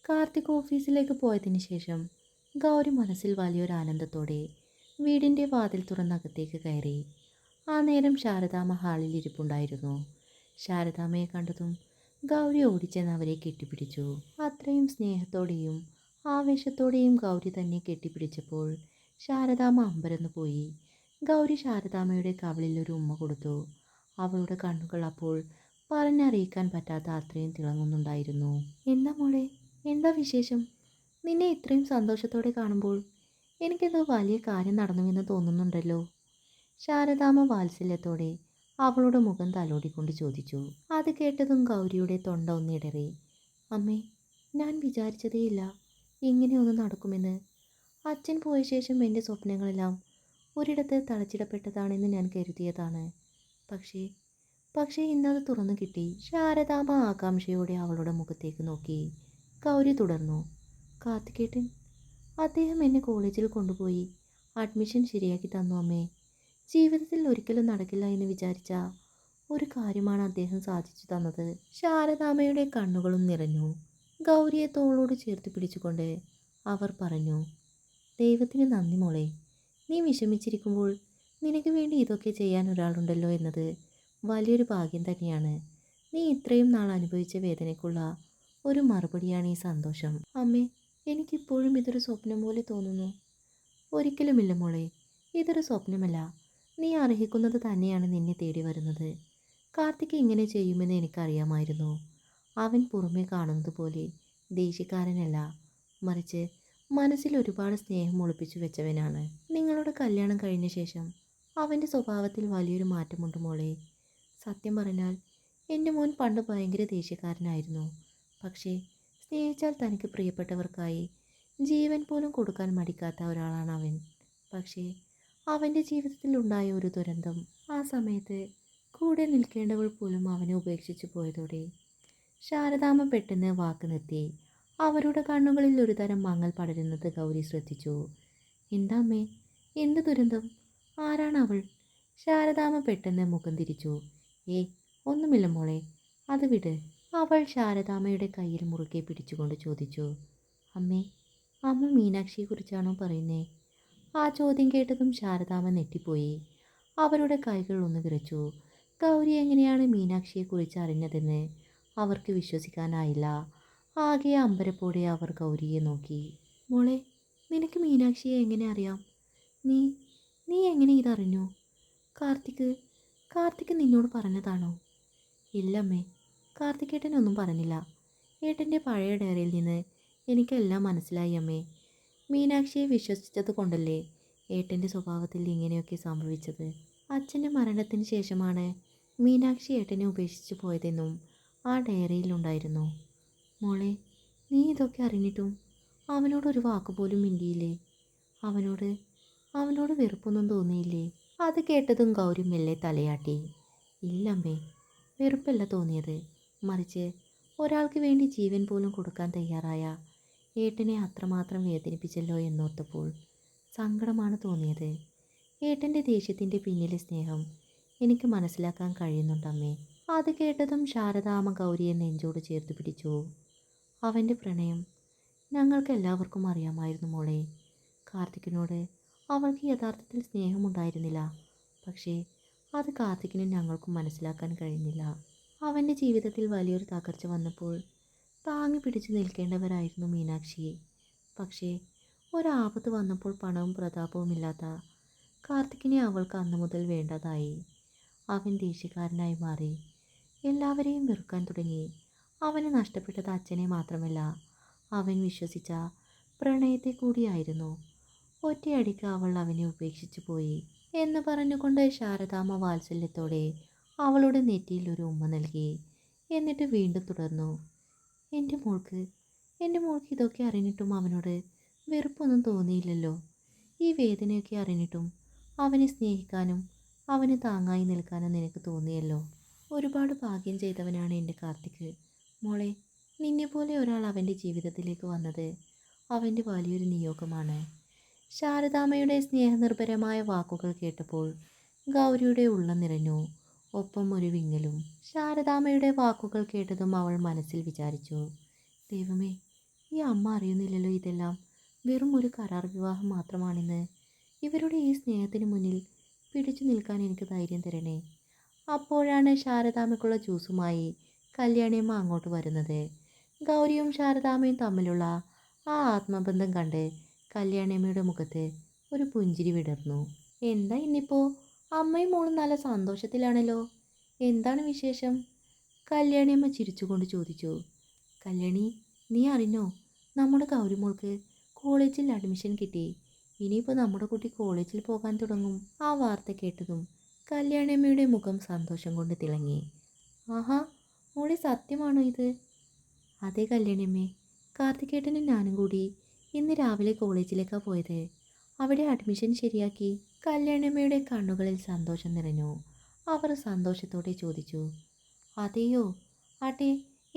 കാർത്തിക് ഓഫീസിലേക്ക് പോയതിന് ശേഷം ഗൗരി മനസ്സിൽ വലിയൊരു ആനന്ദത്തോടെ വീടിൻ്റെ വാതിൽ തുറന്നകത്തേക്ക് കയറി. ആ നേരം ശാരദാമ്മ ഹാളിൽ ഇരിപ്പുണ്ടായിരുന്നു. ശാരദാമ്മയെ കണ്ടതും ഗൗരി ഓടിച്ചെന്ന് അവരെ കെട്ടിപ്പിടിച്ചു. അത്രയും സ്നേഹത്തോടെയും ആവേശത്തോടെയും ഗൗരി തന്നെ കെട്ടിപ്പിടിച്ചപ്പോൾ ശാരദാമ്മ അമ്പരന്നു പോയി. ഗൗരി ശാരദാമ്മയുടെ കവിളിൽ ഒരു ഉമ്മ കൊടുത്തു. അവളുടെ കണ്ണുകൾ അപ്പോൾ പറഞ്ഞറിയിക്കാൻ പറ്റാത്ത അത്രയും തിളങ്ങുന്നുണ്ടായിരുന്നു. എന്താ മോളെ, എന്താ വിശേഷം? നിന്നെ ഇത്രയും സന്തോഷത്തോടെ കാണുമ്പോൾ എനിക്കെന്തോ വലിയ കാര്യം നടന്നുവെന്ന് തോന്നുന്നുണ്ടല്ലോ. ശാരദാമ്മ വാത്സല്യത്തോടെ അവളുടെ മുഖം തലോടിക്കൊണ്ട് ചോദിച്ചു. അത് കേട്ടതും ഗൗരിയുടെ തൊണ്ട ഒന്നിടറി. അമ്മേ, ഞാൻ വിചാരിച്ചതേയില്ല ഇങ്ങനെയൊന്നും നടക്കുമെന്ന്. അച്ഛൻ പോയ ശേഷം എൻ്റെ സ്വപ്നങ്ങളെല്ലാം ഒരിടത്ത് തളച്ചിടപ്പെട്ടതാണെന്ന് ഞാൻ കരുതിയതാണ്. പക്ഷേ പക്ഷേ ഇന്നത് തുറന്നു കിട്ടി. ശാരദാമ്മ ആകാംക്ഷയോടെ അവളുടെ മുഖത്തേക്ക് നോക്കി. ഗൗരി തുടർന്നു. കാർത്തികേട്ടൻ, അദ്ദേഹം എന്നെ കോളേജിൽ കൊണ്ടുപോയി അഡ്മിഷൻ ശരിയാക്കി തന്നു അമ്മേ. ജീവിതത്തിൽ ഒരിക്കലും നടക്കില്ല എന്ന് വിചാരിച്ച ഒരു കാര്യമാണ് അദ്ദേഹം സാധിച്ചു തന്നത്. ശാരദാമ്മയുടെ കണ്ണുകളും നിറഞ്ഞു. ഗൗരിയെ തോളോട് ചേർത്ത് പിടിച്ചുകൊണ്ട് അവർ പറഞ്ഞു, ദൈവത്തിന് നന്ദി മോളെ. നീ വിഷമിച്ചിരിക്കുമ്പോൾ നിനക്ക് വേണ്ടി ഇതൊക്കെ ചെയ്യാൻ ഒരാളുണ്ടല്ലോ എന്നത് വലിയൊരു ഭാഗ്യം തന്നെയാണ്. നീ ഇത്രയും നാൾ അനുഭവിച്ച വേദനയ്ക്കുള്ള ഒരു മറുപടിയാണ് ഈ സന്തോഷം. അമ്മേ, എനിക്കിപ്പോഴും ഇതൊരു സ്വപ്നം പോലെ തോന്നുന്നു. ഒരിക്കലുമില്ല മോളെ, ഇതൊരു സ്വപ്നമല്ല. നീ അർഹിക്കുന്നത് തന്നെയാണ് നിന്നെ തേടി വരുന്നത്. കാർത്തിക് ഇങ്ങനെ ചെയ്യുമെന്ന് എനിക്കറിയാമായിരുന്നു. അവൻ പുറമെ കാണുന്നത് പോലെ ദേഷ്യക്കാരനല്ല, മറിച്ച് മനസ്സിൽ ഒരുപാട് സ്നേഹം ഒളിപ്പിച്ചു വെച്ചവനാണ്. നിങ്ങളുടെ കല്യാണം കഴിഞ്ഞ ശേഷം അവൻ്റെ സ്വഭാവത്തിൽ വലിയൊരു മാറ്റമുണ്ട് മോളെ. സത്യം പറഞ്ഞാൽ എൻ്റെ മോൻ പണ്ട് ഭയങ്കര ദേഷ്യക്കാരനായിരുന്നു. പക്ഷേ സ്നേഹിച്ചാൽ തനിക്ക് പ്രിയപ്പെട്ടവർക്കായി ജീവൻ പോലും കൊടുക്കാൻ മടിക്കാത്ത ഒരാളാണ് അവൻ. പക്ഷേ അവൻ്റെ ജീവിതത്തിൽ ഉണ്ടായ ഒരു ദുരന്തം, ആ സമയത്ത് കൂടെ നിൽക്കേണ്ടവൾ പോലും അവനെ ഉപേക്ഷിച്ചു പോയതോടെ ശാരദാമ്മ പെട്ടെന്ന് വാക്ക് നിർത്തി. അവരുടെ കണ്ണുകളിൽ ഒരു തരം മങ്ങൽ പടരുന്നത് ഗൗരി ശ്രദ്ധിച്ചു. എന്താമ്മേ, എന്ത് ദുരന്തം? ആരാണ് അവൾ? ശാരദാമ്മ പെട്ടെന്ന് മുഖം തിരിച്ചു. ഒന്നുമില്ല മോളെ, അത് വിട്. അവൾ ശാരദാമ്മയുടെ കയ്യിൽ മുറുകെ പിടിച്ചുകൊണ്ട് ചോദിച്ചു. അമ്മേ, അമ്മ മീനാക്ഷിയെക്കുറിച്ചാണോ പറയുന്നേ? ആ ചോദ്യം കേട്ടതും ശാരദാമ്മ നെട്ടിപ്പോയി. അവരുടെ കൈകൾ ഒന്ന് വിറച്ചു. ഗൗരി എങ്ങനെയാണ് മീനാക്ഷിയെക്കുറിച്ച് അറിഞ്ഞതെന്ന് അവർക്ക് വിശ്വസിക്കാനായില്ല. ആകെ അമ്പരപ്പോടെ അവർ ഗൗരിയെ നോക്കി. മോളെ, നിനക്ക് മീനാക്ഷിയെ എങ്ങനെ അറിയാം? നീ നീ എങ്ങനെ ഇതറിഞ്ഞു? കാർത്തിക് കാർത്തിക് നിന്നോട് പറഞ്ഞതാണോ? ഇല്ലമ്മേ, കാർത്തികേട്ടനൊന്നും പറഞ്ഞില്ല. ഏട്ടൻ്റെ പഴയ ഡയറിയിൽ നിന്ന് എനിക്കെല്ലാം മനസ്സിലായി അമ്മേ. മീനാക്ഷിയെ വിശ്വസിച്ചത് കൊണ്ടല്ലേ ഏട്ടൻ്റെ സ്വഭാവത്തിൽ ഇങ്ങനെയൊക്കെ സംഭവിച്ചത്. അച്ഛൻ്റെ മരണത്തിന് ശേഷമാണ് മീനാക്ഷി ഏട്ടനെ ഉപേക്ഷിച്ച് പോയതെന്നും ആ ഡയറിയിലുണ്ടായിരുന്നു. മോളെ, നീ ഇതൊക്കെ അറിഞ്ഞിട്ടും അവനോടൊരു വാക്കുപോലും മിണ്ടിയില്ലേ? അവനോട് അവനോട് വെറുപ്പൊന്നും തോന്നിയില്ലേ? അത് കേട്ടതും ഗൗരി മെല്ലെ തലയാട്ടി. ഇല്ലമ്മേ, വെറുപ്പല്ല തോന്നിയത്. മറിച്ച് ഒരാൾക്ക് വേണ്ടി ജീവൻ പോലും കൊടുക്കാൻ തയ്യാറായ ഏട്ടനെ അത്രമാത്രം വേദനിപ്പിച്ചല്ലോ എന്നോർത്തപ്പോൾ സങ്കടമാണ് തോന്നിയത്. ഏട്ടൻ്റെ ദേഷ്യത്തിൻ്റെ പിന്നിലെ സ്നേഹം എനിക്ക് മനസ്സിലാക്കാൻ കഴിയുന്നുണ്ടമ്മേ. അത് കേട്ടതും ശാരദാമ്മ ഗൗരിയെ നെഞ്ചോട് ചേർത്ത് പിടിച്ചു. അവൻ്റെ പ്രണയം ഞങ്ങൾക്ക് എല്ലാവർക്കും അറിയാമായിരുന്നു മോളെ. കാർത്തികിനോട് അവൾക്ക് യഥാർത്ഥത്തിൽ സ്നേഹമുണ്ടായിരുന്നില്ല. പക്ഷേ അത് കാർത്തികിനും ഞങ്ങൾക്കും മനസ്സിലാക്കാൻ കഴിഞ്ഞില്ല. അവൻ്റെ ജീവിതത്തിൽ വലിയൊരു തകർച്ച വന്നപ്പോൾ താങ്ങി പിടിച്ചു നിൽക്കേണ്ടവരായിരുന്നു മീനാക്ഷിയെ. പക്ഷേ ഒരാപത്ത് വന്നപ്പോൾ പണവും പ്രതാപവും ഇല്ലാത്ത കാർത്തികിനെ അവൾക്ക് അന്നു മുതൽ വേണ്ടതായി. അവൻ ദേഷ്യക്കാരനായി മാറി, എല്ലാവരെയും വെറുക്കാൻ തുടങ്ങി. അവന് നഷ്ടപ്പെട്ടത് അച്ഛനെ മാത്രമല്ല, അവൻ വിശ്വസിച്ച പ്രണയത്തെ കൂടിയായിരുന്നു. ഒറ്റയടിക്ക് അവൾ അവനെ ഉപേക്ഷിച്ചു പോയി എന്ന് പറഞ്ഞുകൊണ്ട് ശാരദാമ്മ വാത്സല്യത്തോടെ അവളുടെ നെറ്റിയിൽ ഒരു ഉമ്മ നൽകി. എന്നിട്ട് വീണ്ടും തുടർന്നു. എൻ്റെ മോൾക്ക് എൻ്റെ മോൾക്ക് ഇതൊക്കെ അറിഞ്ഞിട്ടും അവനോട് വെറുപ്പൊന്നും തോന്നിയില്ലല്ലോ. ഈ വേദനയൊക്കെ അറിഞ്ഞിട്ടും അവനെ സ്നേഹിക്കാനും അവന് താങ്ങായി നിൽക്കാനും നിനക്ക് തോന്നിയല്ലോ. ഒരുപാട് ഭാഗ്യം ചെയ്തവനാണ് എൻ്റെ കാർത്തിക്. മോളെ, നിന്നെപ്പോലെ ഒരാൾ അവൻ്റെ ജീവിതത്തിലേക്ക് വന്നത് അവൻ്റെ വലിയൊരു നിയോഗമാണ്. ശാരദാമ്മയുടെ സ്നേഹനിർഭരമായ വാക്കുകൾ കേട്ടപ്പോൾ ഗൗരിയുടെ ഉള്ളം നിറഞ്ഞു, ഒപ്പം ഒരു വിങ്ങലും. ശാരദാമ്മയുടെ വാക്കുകൾ കേട്ടതും അവൾ മനസ്സിൽ വിചാരിച്ചു, ദൈവമേ, ഈ അമ്മ അറിയുന്നില്ലല്ലോ ഇതെല്ലാം വെറും ഒരു കരാർ വിവാഹം മാത്രമാണെന്ന്. ഇവരുടെ ഈ സ്നേഹത്തിന് മുന്നിൽ പിടിച്ചു നിൽക്കാൻ എനിക്ക് ധൈര്യം തരണേ. അപ്പോഴാണ് ശാരദാമ്മയ്ക്കുള്ള ജ്യൂസുമായി കല്യാണിയമ്മ അങ്ങോട്ട് വരുന്നത്. ഗൗരിയും ശാരദാമ്മയും തമ്മിലുള്ള ആ ആത്മബന്ധം കണ്ട് കല്യാണിയമ്മയുടെ മുഖത്ത് ഒരു പുഞ്ചിരി വിടർന്നു. എന്താ ഇന്നിപ്പോൾ അമ്മയും മോളും നല്ല സന്തോഷത്തിലാണല്ലോ, എന്താണ് വിശേഷം? കല്യാണിയമ്മ ചിരിച്ചുകൊണ്ട് ചോദിച്ചു. കല്യാണി, നീ അറിഞ്ഞോ, നമ്മുടെ ഗൗരിമോൾക്ക് കോളേജിൽ അഡ്മിഷൻ കിട്ടി. ഇനിയിപ്പോൾ നമ്മുടെ കുട്ടി കോളേജിൽ പോകാൻ തുടങ്ങും. ആ വാർത്ത കേട്ടതും കല്യാണിയമ്മയുടെ മുഖം സന്തോഷം കൊണ്ട് തിളങ്ങി. ആഹാ, മോളെ സത്യമാണോ ഇത്? അതെ കല്യാണിയമ്മേ, കാർത്തികേട്ടനും ഞാനും കൂടി ഇന്ന് രാവിലെ കോളേജിലേക്കാണ് പോയത്. അവിടെ അഡ്മിഷൻ ശരിയാക്കി. കല്യാണിയമ്മയുടെ കണ്ണുകളിൽ സന്തോഷം നിറഞ്ഞു. അവർ സന്തോഷത്തോടെ ചോദിച്ചു. അതെയോ, ആട്ടെ,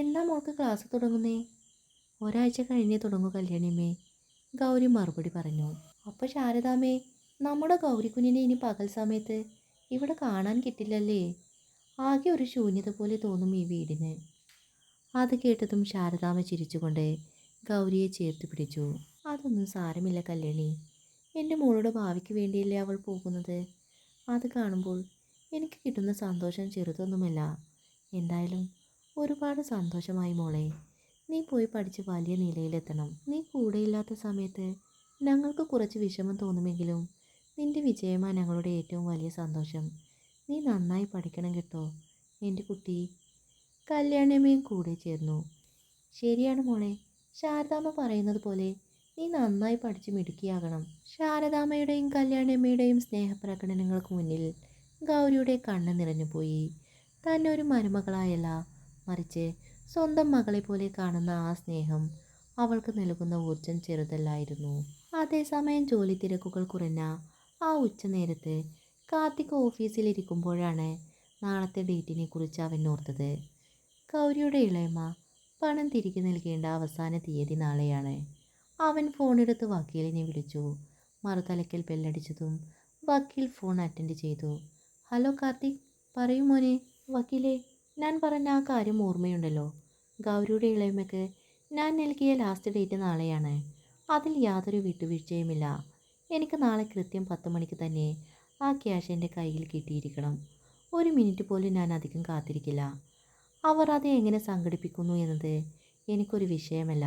എന്നാ മോൾക്ക് ക്ലാസ് തുടങ്ങുന്നേ? ഒരാഴ്ച കഴിഞ്ഞേ തുടങ്ങൂ കല്യാണിയമ്മേ, ഗൗരി മറുപടി പറഞ്ഞു. അപ്പോൾ ശാരദാമ്മേ, നമ്മുടെ ഗൗരിക്കുഞ്ഞിനെ ഇനി പകൽ സമയത്ത് ഇവിടെ കാണാൻ കിട്ടില്ലല്ലേ? ആകെ ഒരു ശൂന്യത പോലെ തോന്നും ഈ വീടിന്. അത് കേട്ടതും ശാരദാമ്മ ചിരിച്ചുകൊണ്ട് ഗൗരിയെ ചേർത്ത് പിടിച്ചു. അതൊന്നും സാരമില്ല കല്യാണി, എൻ്റെ മോളുടെ ഭാവിക്ക് വേണ്ടിയല്ലേ അവൾ പോകുന്നത്. അത് കാണുമ്പോൾ എനിക്ക് കിട്ടുന്ന സന്തോഷം ചെറുതൊന്നുമല്ല. എന്തായാലും ഒരുപാട് സന്തോഷമായി മോളെ. നീ പോയി പഠിച്ച് വലിയ നിലയിലെത്തണം. നീ കൂടെയില്ലാത്ത സമയത്ത് ഞങ്ങൾക്ക് കുറച്ച് വിഷമം തോന്നുമെങ്കിലും നിന്റെ വിജയമാണ് ഞങ്ങളുടെ ഏറ്റവും വലിയ സന്തോഷം. നീ നന്നായി പഠിക്കണം കേട്ടോ എൻ്റെ കുട്ടി. കല്യാണിയമ്മയും കൂടെ ചേർന്നു. ശരിയാണ് മോളെ, ശാരദാമ്മ പറയുന്നത് പോലെ നീ നന്നായി പഠിച്ച് മിടുക്കിയാകണം. ശാരദാമ്മയുടെയും കല്യാണിയമ്മയുടെയും സ്നേഹപ്രകടനങ്ങൾക്ക് മുന്നിൽ ഗൗരിയുടെ കണ്ണ് നിറഞ്ഞുപോയി. തന്നെ ഒരു മരുമകളായല്ല, മറിച്ച് സ്വന്തം മകളെ പോലെ കാണുന്ന ആ സ്നേഹം അവൾക്ക് നൽകുന്ന ഊർജം ചെറുതല്ലായിരുന്നു. അതേസമയം ജോലി തിരക്കുകൾ കുറഞ്ഞ ആ ഉച്ചനേരത്ത് കാർത്തിക് ഓഫീസിലിരിക്കുമ്പോഴാണ് നാളത്തെ ഡേറ്റിനെ കുറിച്ച് അവൻ ഓർത്തത്. ഗൗരിയുടെ ഇളയമ്മ പണം തിരികെ നൽകേണ്ട അവസാന തീയതി നാളെയാണ്. അവൻ ഫോണെടുത്ത് വക്കീലിനെ വിളിച്ചു. മറുതലയ്ക്കൽ ബെല്ലടിച്ചതും വക്കീൽ ഫോൺ അറ്റൻഡ് ചെയ്തു. ഹലോ കാർത്തിക്, പറയൂ മോനെ. വക്കീലെ, ഞാൻ പറഞ്ഞ ആ കാര്യം ഓർമ്മയുണ്ടല്ലോ? ഗൗരിയുടെ ഇളയമ്മയ്ക്ക് ഞാൻ നൽകിയ ലാസ്റ്റ് ഡേറ്റ് നാളെയാണ്. അതിൽ യാതൊരു വിട്ടുവീഴ്ചയുമില്ല. എനിക്ക് നാളെ കൃത്യം 10 മണിക്ക് തന്നെ ആ ക്യാഷ് എൻ്റെ കയ്യിൽ കിട്ടിയിരിക്കണം. ഒരു മിനിറ്റ് പോലും ഞാൻ അധികം കാത്തിരിക്കില്ല. അവർ അത് എങ്ങനെ സംഘടിപ്പിക്കുന്നു എന്നത് എനിക്കൊരു വിഷയമല്ല.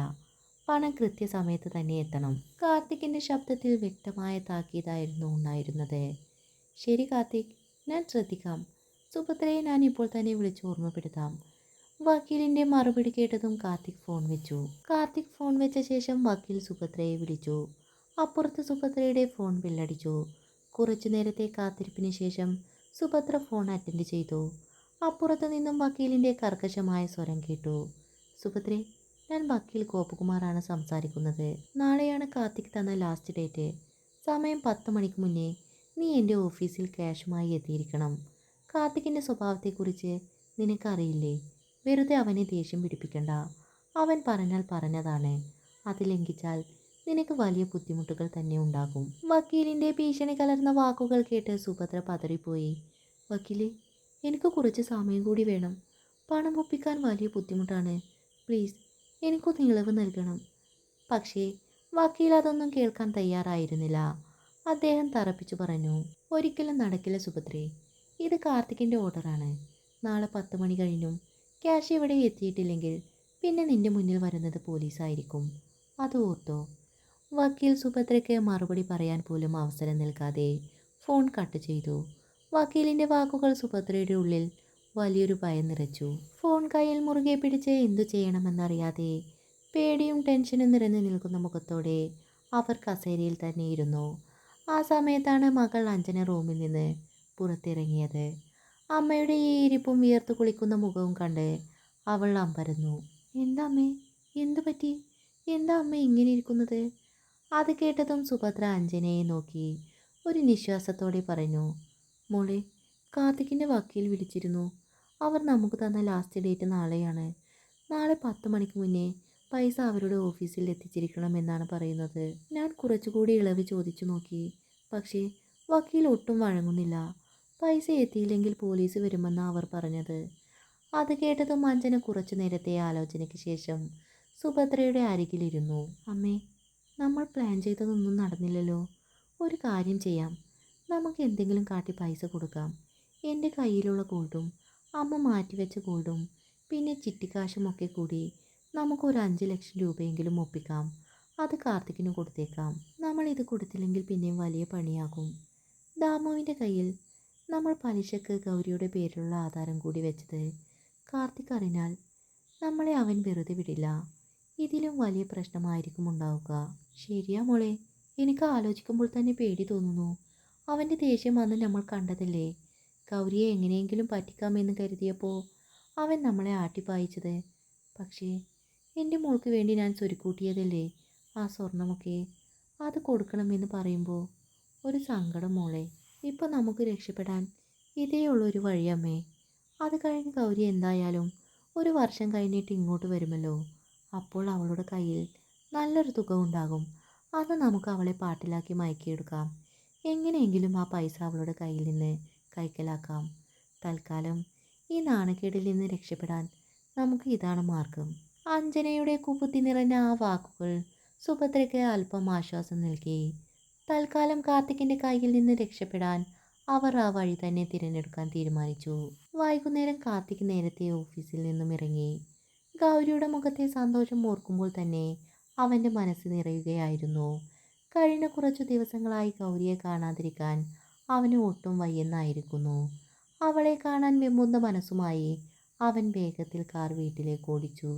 പണം കൃത്യസമയത്ത് തന്നെ എത്തണം. കാർത്തിക്കിൻ്റെ ശബ്ദത്തിൽ വ്യക്തമായ താക്കീതായിരുന്നു ഉണ്ടായിരുന്നത്. ശരി കാർത്തിക്, ഞാൻ ശ്രദ്ധിക്കാം. സുഭദ്രയെ ഞാൻ ഇപ്പോൾ തന്നെ വിളിച്ച് ഓർമ്മപ്പെടുത്താം. വക്കീലിൻ്റെ മറുപടി കേട്ടതും കാർത്തിക് ഫോൺ വെച്ചു. കാർത്തിക് ഫോൺ വെച്ച ശേഷം വക്കീൽ സുഭദ്രയെ വിളിച്ചു. അപ്പുറത്ത് സുഭദ്രയുടെ ഫോൺ ബെല്ലടിച്ചു. കുറച്ചു നേരത്തെ കാത്തിരിപ്പിന് ശേഷം സുഭദ്ര ഫോൺ അറ്റൻഡ് ചെയ്തു. അപ്പുറത്തു നിന്നും വക്കീലിൻ്റെ കർക്കശമായ സ്വരം കേട്ടു. സുഭദ്രേ, ഞാൻ വക്കീൽ ഗോപകുമാറാണ് സംസാരിക്കുന്നത്. നാളെയാണ് കാർത്തിക് തന്ന ലാസ്റ്റ് ഡേറ്റ്. സമയം 10 മണിക്ക് മുന്നേ നീ എൻ്റെ ഓഫീസിൽ ക്യാഷുമായി എത്തിയിരിക്കണം. കാർത്തിക്കിൻ്റെ സ്വഭാവത്തെക്കുറിച്ച് നിനക്കറിയില്ലേ? വെറുതെ അവനെ ദേഷ്യം പിടിപ്പിക്കണ്ട. അവൻ പറഞ്ഞാൽ പറഞ്ഞതാണ്. അത് ലംഘിച്ചാൽ നിനക്ക് വലിയ ബുദ്ധിമുട്ടുകൾ തന്നെ ഉണ്ടാകും. വക്കീലിൻ്റെ ഭീഷണി കലർന്ന വാക്കുകൾ കേട്ട് സുഭദ്ര പതറിപ്പോയി. വക്കീലെ, എനിക്ക് കുറച്ച് സമയം കൂടി വേണം. പണം ഒപ്പിക്കാൻ വലിയ ബുദ്ധിമുട്ടാണ്. പ്ലീസ്, എനിക്കൊന്ന് ഇളവ് നൽകണം. പക്ഷേ വക്കീൽ അതൊന്നും കേൾക്കാൻ തയ്യാറായിരുന്നില്ല. അദ്ദേഹം തറപ്പിച്ചു പറഞ്ഞു. ഒരിക്കലും നടക്കില്ല സുഭദ്രേ. ഇത് കാർത്തിക്കിൻ്റെ ഓർഡറാണ്. നാളെ 10 മണി കഴിഞ്ഞും ക്യാഷ് ഇവിടെ എത്തിയിട്ടില്ലെങ്കിൽ പിന്നെ നിന്റെ മുന്നിൽ വരുന്നത് പോലീസായിരിക്കും. അത് ഓർത്തോ. വക്കീൽ സുഭദ്രയ്ക്ക് മറുപടി പറയാൻ പോലും അവസരം നൽകാതെ ഫോൺ കട്ട് ചെയ്തു. വക്കീലിൻ്റെ വാക്കുകൾ സുഭദ്രയുടെ ഉള്ളിൽ വലിയൊരു ഭയം നിറച്ചു. ഫോൺ കയ്യിൽ മുറുകെ പിടിച്ച് എന്തു ചെയ്യണമെന്നറിയാതെ പേടിയും ടെൻഷനും നിറഞ്ഞു നിൽക്കുന്ന മുഖത്തോടെ അവർ കസേരയിൽ തന്നെ ഇരുന്നു. ആ സമയത്താണ് മകൾ അഞ്ജന റൂമിൽ നിന്ന് പുറത്തിറങ്ങിയത്. അമ്മയുടെ ഈ ഇരിപ്പും വിയർത്തു കുളിക്കുന്ന മുഖവും കണ്ട് അവൾ അമ്പരന്നു. എന്താ അമ്മേ, എന്തു പറ്റി? എന്താ അമ്മ ഇങ്ങനെ ഇരിക്കുന്നത്? അത് കേട്ടതും സുഭദ്ര അഞ്ജനയെ നോക്കി ഒരു നിശ്വാസത്തോടെ പറഞ്ഞു. മോളെ, കാർത്തിക്കിൻ്റെ വക്കീൽ വിളിച്ചിരുന്നു. അവർ നമുക്ക് തന്ന ലാസ്റ്റ് ഡേറ്റ് നാളെയാണ്. നാളെ 10 മണിക്ക് മുന്നേ പൈസ അവരുടെ ഓഫീസിൽ എത്തിച്ചിരിക്കണമെന്നാണ് പറയുന്നത്. ഞാൻ കുറച്ചുകൂടി ഇളവ് ചോദിച്ചു നോക്കി. പക്ഷേ വക്കീൽ ഒട്ടും വഴങ്ങുന്നില്ല. പൈസ എത്തിയില്ലെങ്കിൽ പോലീസ് വരുമെന്നാണ് അവർ പറഞ്ഞത്. അത് കേട്ടതും അഞ്ജന കുറച്ചു നേരത്തെ ആലോചനയ്ക്ക് ശേഷം സുഭദ്രയുടെ അരികിലിരുന്നു. അമ്മേ, നമ്മൾ പ്ലാൻ ചെയ്തതൊന്നും നടന്നില്ലല്ലോ. ഒരു കാര്യം ചെയ്യാം, നമുക്ക് എന്തെങ്കിലും കാട്ടി പൈസ കൊടുക്കാം. എൻ്റെ കയ്യിലുള്ള ഗോൾഡും അമ്മ മാറ്റിവെച്ച ഗോൾഡും പിന്നെ ചിട്ടിക്കാശുമൊക്കെ കൂടി നമുക്കൊരു 5 ലക്ഷം രൂപയെങ്കിലും ഒപ്പിക്കാം. അത് കാർത്തിക്കിന് കൊടുത്തേക്കാം. നമ്മൾ ഇത് കൊടുത്തില്ലെങ്കിൽ പിന്നെയും വലിയ പണിയാകും. ദാമുവിൻ്റെ കയ്യിൽ നമ്മൾ പലിശക്ക് ഗൗരിയുടെ പേരിലുള്ള ആധാരം കൂടി വെച്ചത് കാർത്തിക് അറിഞ്ഞാൽ നമ്മളെ അവൻ വെറുതെ വിടില്ല. ഇതിലും വലിയ പ്രശ്നമായിരിക്കും ഉണ്ടാവുക. ശരിയാ മോളെ, എനിക്ക് ആലോചിക്കുമ്പോൾ തന്നെ പേടി തോന്നുന്നു. അവൻ്റെ ദേഷ്യം അന്ന് നമ്മൾ കണ്ടതല്ലേ. ഗൗരിയെ എങ്ങനെയെങ്കിലും പറ്റിക്കാമെന്ന് കരുതിയപ്പോൾ അവൻ നമ്മളെ ആട്ടിപ്പായിച്ചത്. പക്ഷേ എൻ്റെ മോൾക്ക് വേണ്ടി ഞാൻ സ്വരുക്കൂട്ടിയതല്ലേ ആ സ്വർണമൊക്കെ. അത് കൊടുക്കണമെന്ന് പറയുമ്പോൾ ഒരു സങ്കടം മോളെ. ഇപ്പോൾ നമുക്ക് രക്ഷപ്പെടാൻ ഇതേ ഉള്ളൊരു വഴിയമ്മേ. അത് കഴിഞ്ഞ് ഗൗരി എന്തായാലും ഒരു വർഷം കഴിഞ്ഞിട്ട് ഇങ്ങോട്ട് വരുമല്ലോ. അപ്പോൾ അവളുടെ കയ്യിൽ നല്ലൊരു തുക ഉണ്ടാകും. അന്ന് നമുക്ക് അവളെ പാട്ടിലാക്കി മയക്കിയെടുക്കാം. എങ്ങനെയെങ്കിലും ആ പൈസ അവളുടെ കയ്യിൽ നിന്ന് കൈക്കലാക്കാം. തൽക്കാലം ഈ നാണക്കേടിൽ നിന്ന് രക്ഷപ്പെടാൻ നമുക്ക് ഇതാണ് മാർഗം. അഞ്ജനയുടെ കുബുദ്ധി നിറഞ്ഞ ആ വാക്കുകൾ സുഭദ്രയ്ക്ക് അല്പം ആശ്വാസം നൽകി. തൽക്കാലം കാർത്തികിൻ്റെ കയ്യിൽ നിന്ന് രക്ഷപ്പെടാൻ അവർ ആ വഴി തന്നെ തിരഞ്ഞെടുക്കാൻ തീരുമാനിച്ചു. വൈകുന്നേരം കാർത്തിക് നേരത്തെ ഓഫീസിൽ നിന്നും ഇറങ്ങി. ഗൗരിയുടെ മുഖത്തെ സന്തോഷം ഓർക്കുമ്പോൾ തന്നെ അവൻ്റെ മനസ്സ് നിറയുകയായിരുന്നു. കഴിഞ്ഞ കുറച്ചു ദിവസങ്ങളായി ഗൗരിയെ കാണാതിരിക്കാൻ അവന് ഒട്ടും വയ്യെന്നായിരിക്കുന്നു. അവളെ കാണാൻ വെമ്പുന്ന മനസ്സുമായി അവൻ വേഗത്തിൽ കാർ വീട്ടിലേക്ക് ഓടിച്ചു.